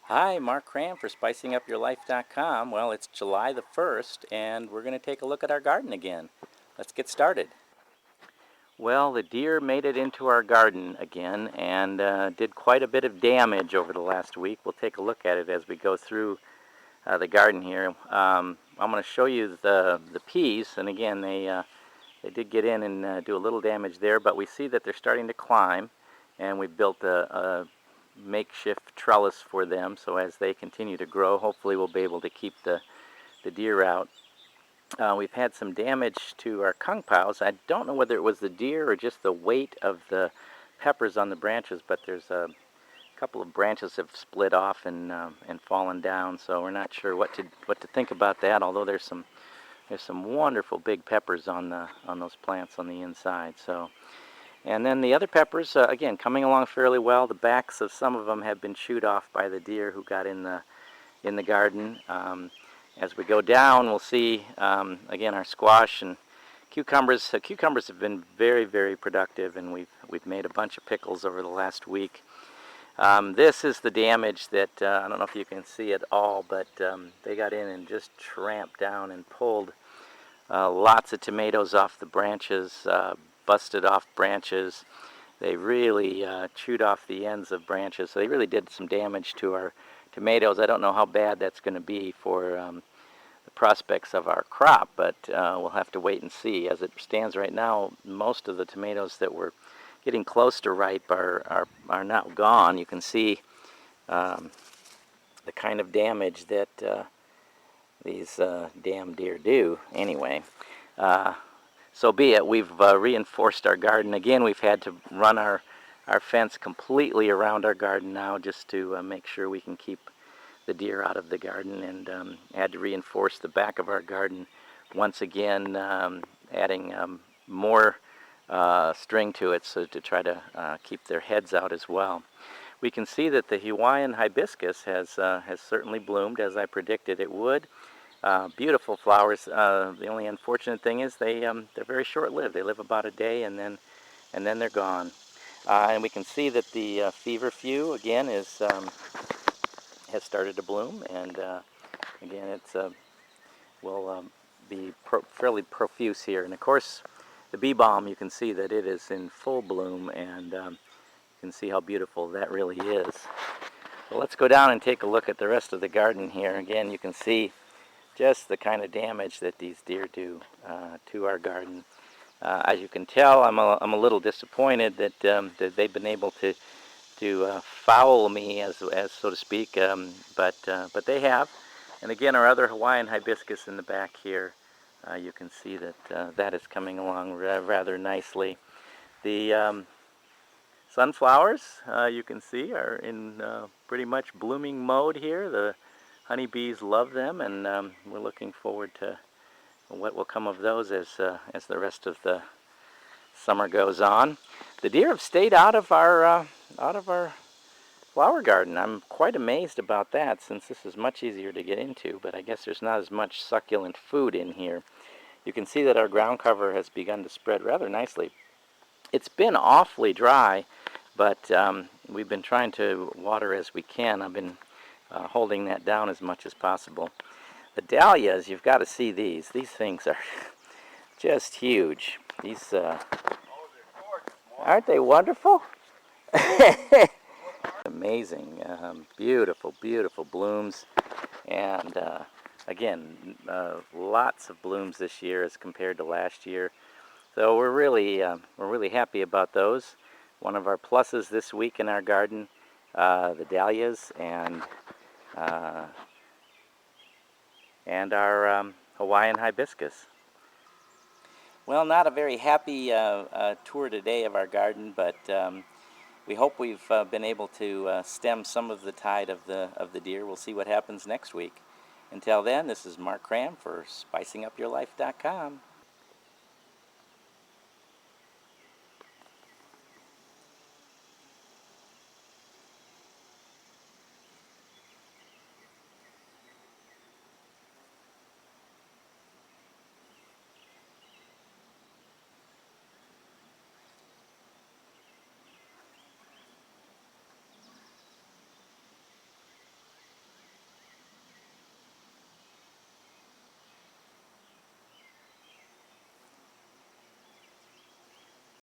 Hi, Mark Cram for SpicingUpYourLife.com. Well, it's July the 1st, and we're going to take a look at our garden again. Let's get started. Well, the deer made it into our garden again and did quite a bit of damage over the last week. We'll take a look at it as we go through the garden here. I'm going to show you the peas, and again, they did get in and do a little damage there, but we see that they're starting to climb, and we built a makeshift trellis for them, so as they continue to grow, hopefully we'll be able to keep the deer out. We've had some damage to our kung paos. I don't know whether it was the deer or just the weight of the peppers on the branches, but there's a couple of branches have split off and fallen down, so we're not sure what to think about that, although there's some wonderful big peppers on those plants on the inside. So, and then the other peppers, again, coming along fairly well. The backs of some of them have been chewed off by the deer who got in the garden. As we go down, we'll see again our squash and cucumbers. Cucumbers have been very, very productive, and we've made a bunch of pickles over the last week. This is the damage that I don't know if you can see it all, but they got in and just tramped down and pulled lots of tomatoes off the branches, busted off branches. They really chewed off the ends of branches, so they really did some damage to our tomatoes. I don't know how bad that's going to be for the prospects of our crop, but we'll have to wait and see. As it stands right now, most of the tomatoes that were getting close to ripe are now gone. You can see the kind of damage that these damn deer do. Anyway, so be it. We've reinforced our garden. Again, we've had to run our fence completely around our garden now just to make sure we can keep the deer out of the garden, and had to reinforce the back of our garden once again, adding more string to it so to try to keep their heads out as well. We can see that the Hawaiian hibiscus has certainly bloomed as I predicted it would. Beautiful flowers. The only unfortunate thing is they're very short-lived. They live about a day and then they're gone. And we can see that the feverfew again has started to bloom, and again it will be fairly profuse here. And of course, the bee balm, you can see that it is in full bloom, and you can see how beautiful that really is. Well, let's go down and take a look at the rest of the garden here. Again, you can see just the kind of damage that these deer do to our garden. As you can tell, I'm a little disappointed that that they've been able to foul me, as so to speak, but they have. And again, our other Hawaiian hibiscus in the back here, you can see that that is coming along rather nicely. The sunflowers, you can see, are in pretty much blooming mode here. The honeybees love them, and we're looking forward to what will come of those as the rest of the summer goes on. The deer have stayed out of our flower garden. I'm quite amazed about that, since this is much easier to get into, but I guess there's not as much succulent food in here. You can see that our ground cover has begun to spread rather nicely. It's been awfully dry, but we've been trying to water as we can. I've been holding that down as much as possible. The dahlias, you've got to see these. These things are just huge. These aren't they wonderful? Amazing, beautiful, beautiful blooms, and again, lots of blooms this year as compared to last year. So we're really happy about those. One of our pluses this week in our garden, the dahlias and our Hawaiian hibiscus. Well, not a very happy tour today of our garden, but we hope we've been able to stem some of the tide of the deer. We'll see what happens next week. Until then, this is Mark Cram for SpicingUpYourLife.com.